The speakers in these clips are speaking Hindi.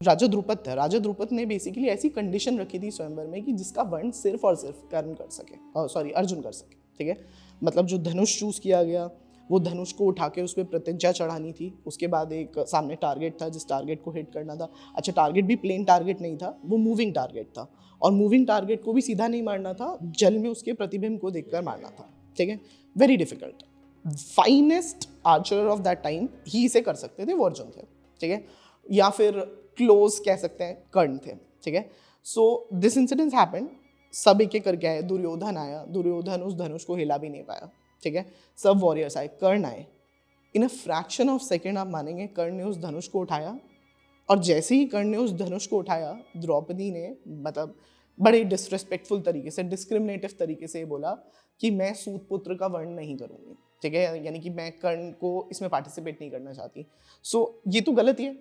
राजा द्रुपद था। राजा द्रुपद ने बेसिकली ऐसी कंडीशन रखी थी स्वयंवर में कि जिसका वर्ण सिर्फ और सिर्फ कर्ण कर सके, सॉरी अर्जुन कर सके, ठीक है। मतलब जो धनुष चूज किया गया, वो धनुष को उठा के उस पर प्रत्यंचा चढ़ानी थी। उसके बाद एक सामने टारगेट था जिस टारगेट को हिट करना था। अच्छा, टारगेट भी प्लेन टारगेट नहीं था, वो मूविंग टारगेट था, और मूविंग टारगेट को भी सीधा नहीं मारना था, जल में उसके प्रतिबिंब को देखकर मारना था, ठीक है। Very difficult. Finest archer of that time ही इसे कर सकते थे, वो अर्जुन थे, ठीक है। या फिर क्लोज कह सकते हैं कर्ण थे, ठीक है। सो दिस इंसिडेंट हैपेंड, सब एक एक करके आए। दुर्योधन आया, दुर्योधन उस धनुष को हिला भी नहीं पाया, ठीक है। सब वॉरियर्स आए, कर्ण आए। इन अ फ्रैक्शन ऑफ सेकेंड आप मानेंगे कर्ण ने उस धनुष को उठाया, और जैसे ही कर्ण ने उस धनुष को उठाया, द्रौपदी ने मतलब बड़े डिसरिस्पेक्टफुल तरीके से, डिस्क्रिमिनेटिव तरीके से बोला कि मैं सूत पुत्र का वर्ण नहीं करूंगी, ठीक है। यानी कि मैं कर्ण को इसमें पार्टिसिपेट नहीं करना चाहती। सो ये तो गलत ही है,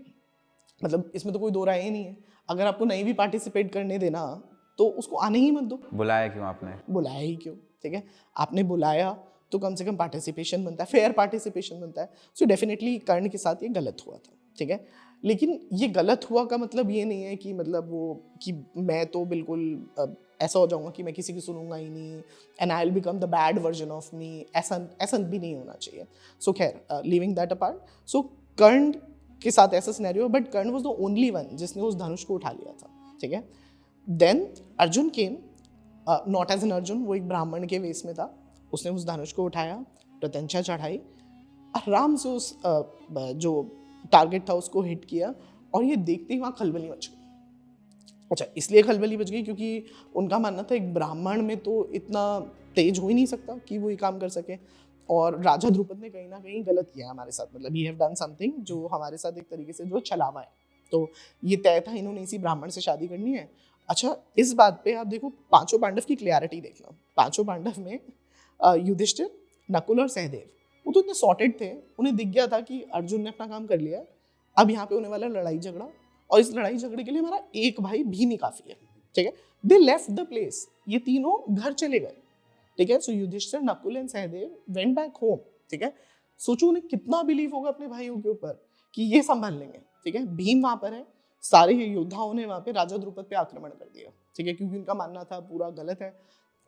मतलब इसमें तो कोई दो राय ही नहीं है। अगर आपको नहीं भी पार्टिसिपेट करने देना तो उसको आने ही मत दो। बुलाया क्यों आपने? बुलाया ही क्यों, ठीक है। आपने बुलाया तो कम से कम पार्टिसिपेशन बनता है, फेयर पार्टिसिपेशन बनता है। सो डेफिनेटली कर्ण के साथ ये गलत हुआ था, ठीक है। लेकिन ये गलत हुआ का मतलब ये नहीं है कि मतलब वो कि मैं तो बिल्कुल ऐसा हो जाऊंगा कि मैं किसी की सुनूंगा ही नहीं, and I will become the bad version of me. ऐसा ऐसा भी नहीं होना चाहिए। सो खैर, leaving that apart, so Karna के साथ ऐसा scenario, but Karna was the only one जिसने उस धनुष को उठा लिया था, ठीक है। Then Arjun came, not as an Arjun, वो एक ब्राह्मण के वेश में था। उसने उस धनुष को उठाया, प्रत्यंचा चढ़ाई, आराम से उस जो टारगेट था उसको हिट किया, और ये देखते ही वहाँ खलबली मच गई। अच्छा, इसलिए खलबली मच गई क्योंकि उनका मानना था एक ब्राह्मण में तो इतना तेज हो ही नहीं सकता कि वो ये काम कर सके, और राजा द्रुपद ने कहीं ना कहीं गलत किया हमारे साथ। मतलब ही हैव डन समथिंग जो हमारे साथ एक तरीके से जो छलावा है। तो ये तय था इन्होंने इसी ब्राह्मण से शादी करनी है। अच्छा, इस बात पे आप देखो पांचों पांडव की क्लियरिटी देखना। पांचों पांडव में युधिष्ठिर, नकुल और सहदेव, वो तो इतने सॉर्टेड थे, उन्हें दिख गया था कि अर्जुन ने अपना काम कर लिया, अब यहाँ पे होने वाला लड़ाई झगड़ा, और इस लड़ाई झगड़े के लिए हमारा एक भाई भीम ही काफी है, ठीक है। दे लेफ्ट द प्लेस, ये तीनों घर चले गए, ठीक है। So Yudhishthir, Nakul and Sahadev went back home, ठीक है। सोचो उन्हें कितना बिलीव होगा अपने भाइयों के ऊपर कि ये संभाल लेंगे, ठीक है। भीम वहां पर है, सारे योद्धाओं ने वहां पे राजा द्रुपद पे आक्रमण कर दिया, ठीक है, क्योंकि उनका मानना था पूरा गलत है।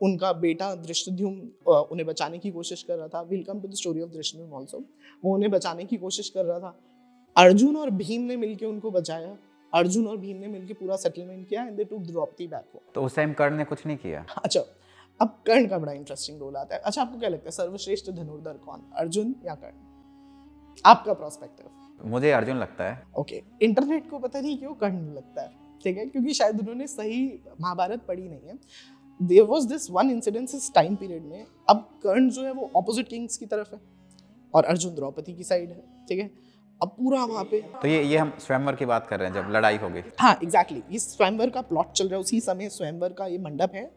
उनका बेटा धृष्टद्युम्न उन्हें बचाने की कोशिश कर रहा था। Will come to the story of Dhrishtadyumna also. वो उन्हें बचाने की कोशिश कर रहा था। अर्जुन और भीम ने मिलकर उनको बचाया। अर्जुन और भीम ने मिलकर पूरा सेटलमेंट किया, and they took Draupadi back home. तो उस टाइम कर्ण ने कुछ नहीं किया? अच्छा, अब कर्ण का बड़ा इंटरेस्टिंग रोल आता है। अच्छा, आपको क्या लगता है सर्वश्रेष्ठ धनुर्धर कौन, अर्जुन या कर्ण? आपका प्रोस्पेक्टिव। मुझे अर्जुन लगता है। ओके, इंटरनेट को पता नहीं क्यों कर्ण लगता है, ठीक है, क्योंकि शायद उन्होंने सही महाभारत पढ़ी नहीं है। There was this one incident इस टाइम पीरियड में। अब कर्ण जो है वो ऑपोजिट किंग्स की तरफ है, और अर्जुन द्रौपदी की साइड है, ठीक है। अब पूरा वहाँ पे तो ये हम स्वयंवर की बात कर रहे हैं जब लड़ाई हो गई। हाँ एग्जैक्टली, ये स्वयंवर का प्लॉट चल रहा है उसी समय। स्वयंवर का ये मंडप है,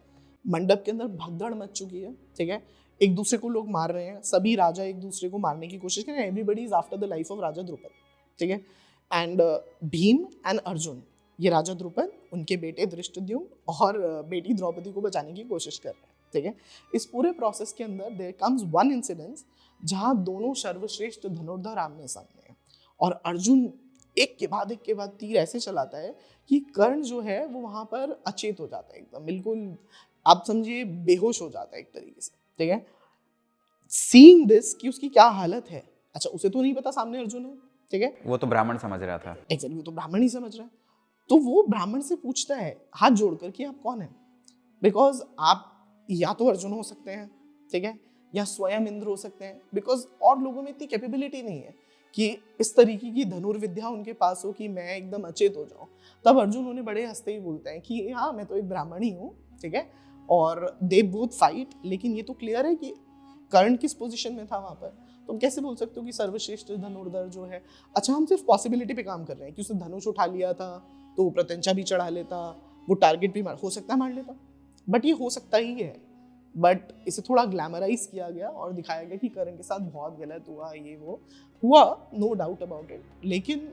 मंडप के अंदर भगदड़ मच चुकी है, ठीक है। एक दूसरे को लोग मार रहे हैं, सभी राजा एक दूसरे को मारने की कोशिश कर रहे हैं। Everybody is after the life of Raja Drupad, ठीक है। एंड भीम एंड अर्जुन, ये राजा द्रुपद, उनके बेटे धृष्टद्युम्न और बेटी द्रौपदी को बचाने की कोशिश कर रहे हैं, ठीक है। इस पूरे प्रोसेस के अंदर देयर कम्स वन इंसिडेंस जहां दोनों सर्वश्रेष्ठ धनुर्धर आमने सामने हैं, और अर्जुन एक के बाद तीर ऐसे चलाता है कि कर्ण जो है वो वहां पर अचेत हो जाता है, एकदम बिल्कुल आप समझिए बेहोश हो जाता है एक तरीके से, ठीक है। सीइंग दिस कि उसकी क्या हालत है। अच्छा, उसे तो नहीं पता सामने अर्जुन है, ठीक है, वो तो ब्राह्मण समझ रहा था। एग्जैक्टली, वो तो ब्राह्मण ही समझ रहा है। तो वो ब्राह्मण से पूछता है हाथ जोड़कर कि आप कौन हैं, बिकॉज आप या तो अर्जुन हो सकते हैं, ठीक है, या स्वयं इंद्र हो सकते हैं, बिकॉज और लोगों में इतनी कैपेबिलिटी नहीं है कि इस तरीके की धनुर्विद्या उनके पास हो कि मैं एकदम अचेत हो जाऊं। तब अर्जुन उन्हें बड़े हंसते ही बोलते हैं कि हाँ मैं तो एक ब्राह्मण ही हूँ, ठीक है, और दे बोथ फाइट। लेकिन ये तो क्लियर है कि कर्ण किस पोजीशन में था वहां पर, तुम कैसे बोल सकते हो कि सर्वश्रेष्ठ धनुर्धर जो है। अच्छा, हम सिर्फ पॉसिबिलिटी पे काम कर रहे हैं कि उसने धनुष उठा लिया था तो वो प्रत्यंचा भी चढ़ा लेता, वो टारगेट भी हो सकता है मार लेता, बट ये हो सकता ही है। बट इसे थोड़ा ग्लैमराइज किया गया और दिखाया गया कि कर्ण के साथ बहुत गलत हुआ, ये वो हुआ, नो डाउट अबाउट इट। लेकिन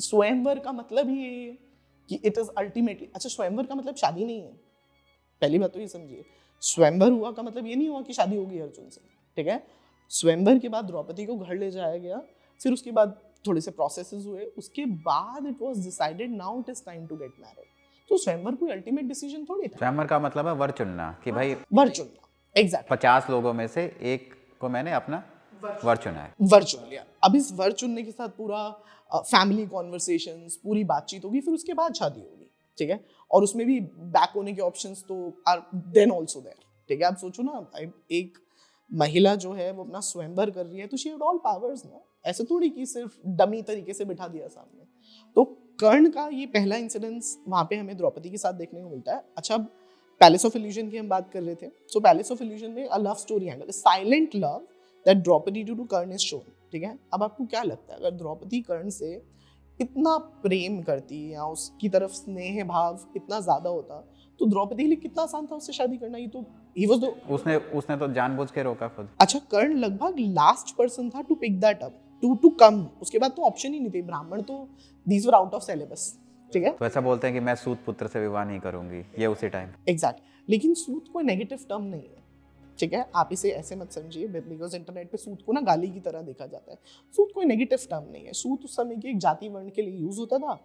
स्वयंवर का मतलब ही ये है कि इट इज अल्टीमेटली, अच्छा स्वयंवर का मतलब शादी नहीं है, पहली बात तो ये समझिए। स्वयंवर हुआ का मतलब ये नहीं हुआ कि शादी होगी अर्जुन से, ठीक है। स्वयंवर के बाद द्रौपदी को घर ले जाया गया, फिर उसके बाद थोड़े से प्रोसेसेस हुए, उसके बाद it was decided now it is time to get married. तो स्वयंवर कोई अल्टीमेट डिसीजन थोड़ी था, स्वयंवर का मतलब है वर चुनना कि भाई वर चुनना। एग्जैक्टली 50 लोगों में से एक को मैंने अपना वर चुना है। वर चुन लिया। अब इस वर चुनने के साथ पूरा फैमिली कॉन्वर्सेशंस, पूरी बातचीत होगी, फिर उसके बाद शादी होगी, ठीक है। और उसमें भी बैक होने के ऑप्शंस तो आर देन आल्सो देयर, ठीक है। आप सोचो ना, एक महिला जो है वो अपना स्वयंवर कर रही है तो शी हैड ऑल पावर्स ना, ऐसे थोड़ी कि सिर्फ डमी तरीके से बिठा दिया सामने। तो कर्ण का ये पहला इंसिडेंस वहां पे हमें द्रौपदी के साथ देखने को मिलता है। अच्छा, पैलेस ऑफ इल्यूजन की हम बात कर रहे थे, सो पैलेस ऑफ इल्यूजन में a love story angle, silent love that Draupadi to Karna is shown, ठीक है। अब आपको क्या लगता है, अगर द्रौपदी कर्ण से इतना प्रेम करती या उसकी तरफ स्नेह भाव इतना ज्यादा होता तो द्रौपदी के लिए कितना आसान था उससे शादी करना? ये तो ही वाज द उसने तो जानबूझ के रोका खुद। अच्छा, कर्ण लगभग लास्ट पर्सन था to pick that up, to come. उसके बाद तो ऑप्शन ही नहीं थे, ब्राह्मण तो these were out of syllabus, ठीक है। तो ऐसा बोलते हैं कि मैं सूत पुत्र से विवाह नहीं करूंगी, ये उसी टाइम। एग्जैक्ट, लेकिन सूत कोई नेगेटिव टर्म नहीं है, ठीक है। आप इसे ऐसे मत समझिए, बिकॉज इंटरनेट पे सूत को ना गाली की तरह देखा जाता है। सूत कोई नेगेटिव टर्म नहीं है। सूत उस समय के एक जाति वर्ण के लिए यूज होता था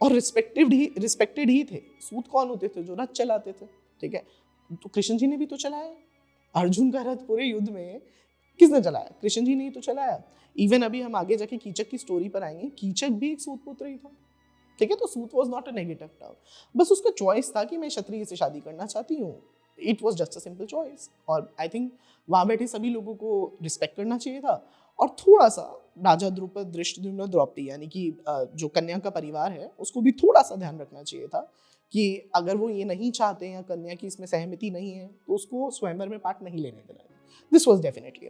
और रिस्पेक्टेड ही थे। सूत कौन होते थे? जो रथ चलाते थे, ठीक है। तो कृष्ण जी ने भी तो चलाया। अर्जुन का रथ पूरे युद्ध में किसने चलाया? कृष्ण जी ने ही तो चलाया। इवन अभी हम आगे जाके कीचक की स्टोरी पर आएंगे, कीचक भी एक सूत पुत्र ही था, ठीक है। तो Sut was not a negative term, बस उसका चॉइस था कि मैं क्षत्रिय से शादी करना चाहती हूँ। It was just a simple choice, और आई थिंक वहाँ बैठे सभी लोगों को रिस्पेक्ट करना चाहिए था। और थोड़ा सा राजा द्रुपद, धृष्टद्युम्न, द्रौपदी यानी कि जो कन्या का परिवार है उसको भी थोड़ा सा ध्यान रखना चाहिए था कि अगर वो ये नहीं चाहते या कन्या की इसमें सहमति नहीं है तो उसको स्वयंवर में पार्ट नहीं लेने देना। This was definitely